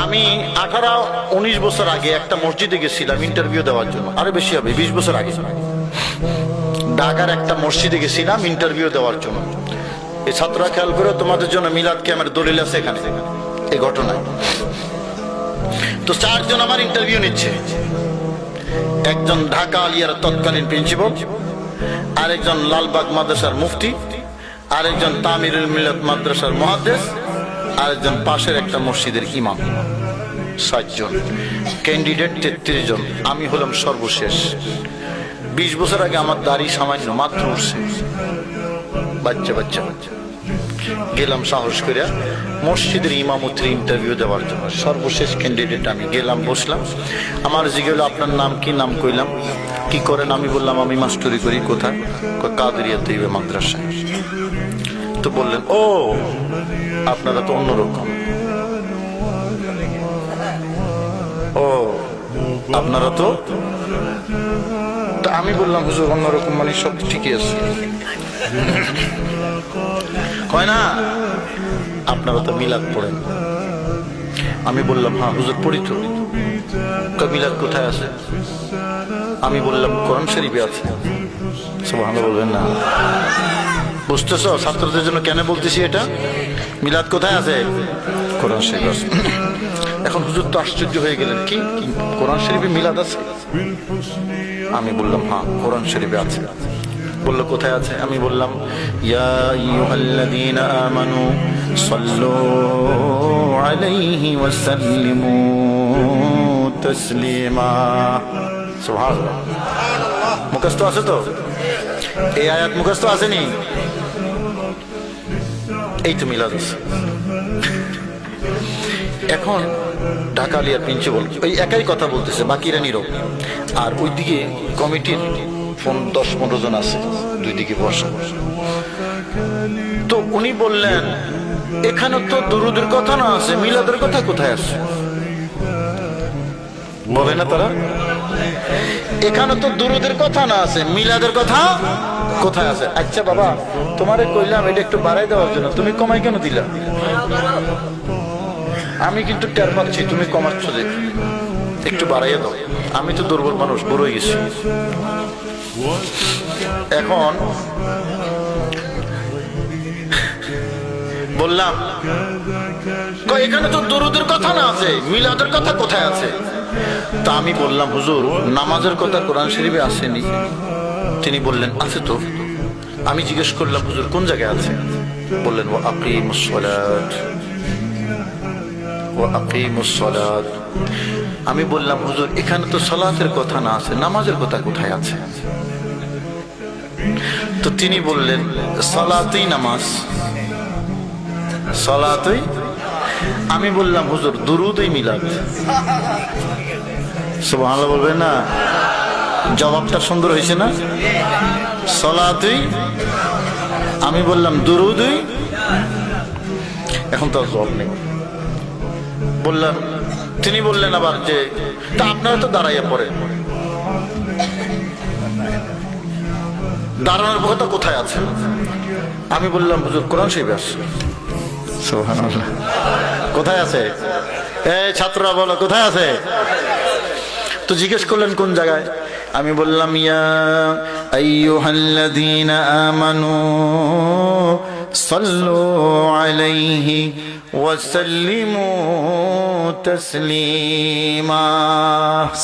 আমি 18-19 বছর আগে একটা মসজিদে গেছিলাম ইন্টারভিউ দেওয়ার জন্য, আরো বেশি হবে 20 বছর আগে। ঢাকার একটা মসজিদে গেছিলাম ইন্টারভিউ দেওয়ার জন্য। এই ছাত্ররা খেয়াল করে, তোমাদের জন্য মিলাদ ক্যামের দলিল আছে এখানে এই ঘটনায়। তো 4 জন আমার ইন্টারভিউ নিচ্ছে। একজন ঢাকা আলিয়ার তৎকালীন প্রিন্সিপাল, আরেকজন লালবাগ মাদ্রাসার মুফতি, আরেকজন তামিরুল মিল্লাত মাদ্রাসার মুহাদ্দিস, আরেকজন পাশের একটা মসজিদের ইমাম। 7 জন ক্যান্ডিডেট, 33 জন। আমি হলাম সর্বশেষ। 20 বছর আগে আমার দাড়ি সামান্য মাত্র উঠছে, বাচ্চা গেলাম সাহস করে মসজিদের ইমামতির ইন্টারভিউ দেওয়ার জন্য। সর্বশেষ ক্যান্ডিডেট আমি। গেলাম, বসলাম। আমার জিজ্ঞেস, আপনার নাম কি? নাম কইলাম। কি করেন? আমি বললাম আমি মাস্টারি করি। কোথায়? কাদেরিয়া তৈবে মাদ্রাসায়। তো বললেন, ও আপনারা তো অন্যরকম। ও আপনারা তো। আমি বললাম, হুজুর অন্যরকম মানে সব ঠিকই আছে। হয় না, আপনারা তো মিলাদ পড়েন। আমি বললাম, হ্যাঁ হুজুর পড়ি তো। মিলাদ কোথায় আছে? আমি বললাম কোরআন শরীফে আছে। সুবহানাল্লাহ বলবেন না? বুঝতেছো ছাত্রদের জন্য কেন বলতেছি এটা? মিলাদ কোথায় আছে? কোরআন শরীফে আছে। এখন হুজুর তো আশ্চর্য হয়ে গেলেন, কি কোরআন শরীফে মিলাদ আছে? আমি বললাম হ্যাঁ কোরআন শরীফে আছে। বললো কোথায় আছে? আমি বললাম ইয়া আইয়ুহাল্লাযীনা আমানু সাল্লু আলাইহি ওয়া সাল্লিমু তাসলিমা। সুবহানাল্লাহ। মুখস্থ আছে তো? এই আয়াত মুখস্থ আসেনি? এই তো মিলাদ আছে। এখন ঢাকা আলিয়ার প্রিন্সিপাল ওই একাই কথা বলতেছে, বাকিরা নীরব। আর ওইদিকে কমিটির 10-15 জন আছে, দুই দিকে বসা। তো উনি বললেন, এখানে তো দুরুদের কথা না আছে, মিলাদের কথা কোথায় আছে? বলে না তারা, এখানে তো দুরুদের কথা না আছে, মিলাদের কথা কোথায় আছে? আচ্ছা বাবা, তোমারে কইলাম এটা একটু বাড়াই দেওয়ার জন্য, তুমি কমাই কেন দিলা? আমি কিন্তু টের পাচ্ছি তুমি কমাচ্ছ, যে একটু বাড়াইয়া দাও। আমি তো দুর্বল মানুষ, বড় হয়ে গেছি। এখন বললাম এখানে তো দরুদের কথা না আছে, মিলাদের কথা কোথায় আছে? তা আমি বললাম হুজুর নামাজের কথা কোরআন শরীফে আসেনি। তিনি বললেন আছে তো। আমি জিজ্ঞেস করলাম হুজুর কোন জায়গায় আছে? বললেন ওয়া আকিমুস সালাত, ওয়া আকিমুস সালাত। আমি বললাম হুজুর এখানে তো সালাতের কথা না আছে, নামাজের কথা কোথায় আছে? তো তিনি বললেন সালাতেই নামাজ, সালাতেই। আমি বললাম হুজুর দুরুদই মিলাদ। সুবহানাল্লাহ বলবেন না? জবাবটা সুন্দর হয়েছে না? সালাতেই। আমি বললাম দুরুদই। এখন তো জবাব নেই। বললাম, তিনি বললেন আবার যে তা আপনারা তো দাঁড়াইয়া পড়েন, দাঁড়ানোর কথা কোথায় আছে? আমি বললাম হুজুর কোরআন শরীফে আছে। সুবহানাল্লাহ। কোথায় আছে? এই ছাত্ররা বলো কোথায় আছে? তো জিজ্ঞেস করলেন কোন জায়গায়? আমি বললাম ইয়া আইয়ুহাল্লাযীনা আমানু সাল্লু আলাইহি ওয়া সাল্লিমু তাসলিমা।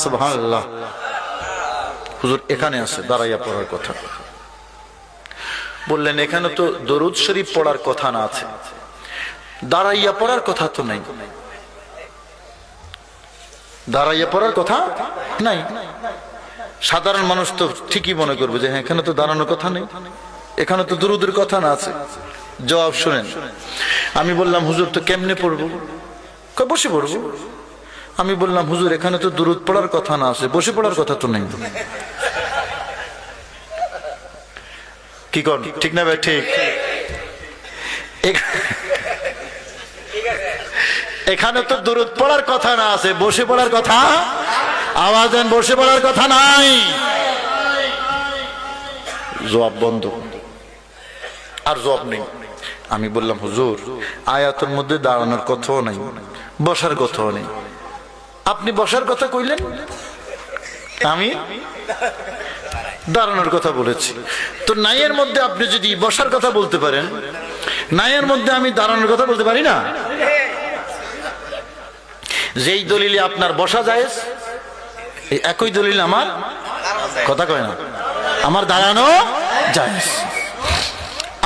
সুবহানাল্লাহ। হুজুর এখানে আছে দাঁড়াইয়া পড়ার কথা। বললেন এখানে তো দরুদ শরীফ পড়ার কথা না আছে, দাঁড়াইয়া পড়ার কথা তো নাই। দাঁড়াইয়া পড়ার কথা নাই। সাধারণ মানুষ তো ঠিকই মনে করবে যে হ্যাঁ এখানে তো দাঁড়ানোর কথা নেই, এখানে তো দুরুদের কথা না আছে। জবাব শুনেন। আমি বললাম হুজুর তো কেমনে পড়বো? বসে পড়বো। আমি বললাম হুজুর এখানে তো দুরুদ পড়ার কথা না আছে, বসে পড়ার কথা তো নেই। কি কর ঠিক না ভাই? ঠিক। এখানে তো দুরুদ পড়ার কথা না আছে, বসে পড়ার কথা। আওয়াজ দেন, বসে পড়ার কথা নাই। জবাব বন্ধ, আর জবাব নেই। আমি বললাম হুজুর আয়াতের মধ্যে দাঁড়ানোর কথাও নাই, বসার কথাও নেই, আপনি বসার কথা কইলেন, আমি দাঁড়ানোর কথা বলেছি। তো নাইয়ের মধ্যে আপনি যদি বসার কথা বলতে পারেন, নাইয়ের মধ্যে আমি দাঁড়ানোর কথা বলতে পারি না? যেই দলিলে আপনার বসা যায় এই একই দলিল আমার কথা কয় না, আমার দাঁড়ানো যায়।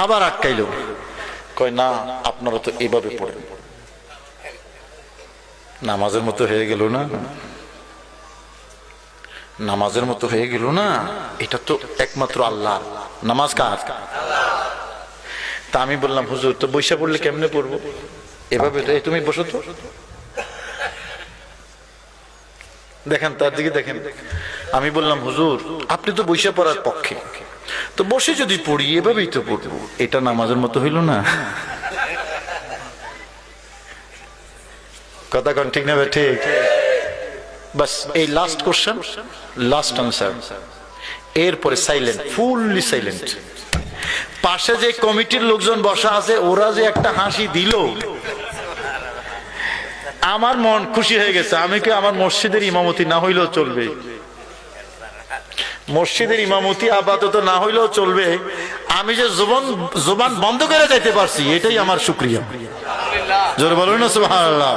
আবার আটকাইল, কয় না আপনারা তো এভাবে পড়েন, নামাজের মতো হয়ে গেল না, নামাজের মতো হয়ে গেল না, এটা তো একমাত্র আল্লাহ, নামাজ কার? তা আমি বললাম হুজুর তো বৈশা পড়লে কেমনে পড়বো, এভাবে তো, তুমি বসো তো, দেখেন তার দিকে দেখেন। আমি বললাম হুজুর আপনি তো বৈশা পড়ার পক্ষে, তো বসে যদি পড়ি এভাবেই তো পড়বো, এটা নামাজের মতো হইল না? কথা কন ঠিক না ভাই? ঠিক। বাস এই লাস্ট কোশ্চেন, লাস্ট আনসার, এরপরে সাইলেন্ট, ফুললি সাইলেন্ট। পাশে যে কমিটির লোকজন বসা আছে ওরা যে একটা হাসি দিল, আমার মন খুশি হয়ে গেছে। আমি কি আমার মসজিদের ইমামতি না হইলেও চলবে, মসজিদের ইমামতি আপাতত না হইলেও চলবে, আমি যে জবান বন্ধ করে যাইতে পারছি এটাই আমার শুকরিয়া। জোরে বলুন না সুবহানাল্লাহ।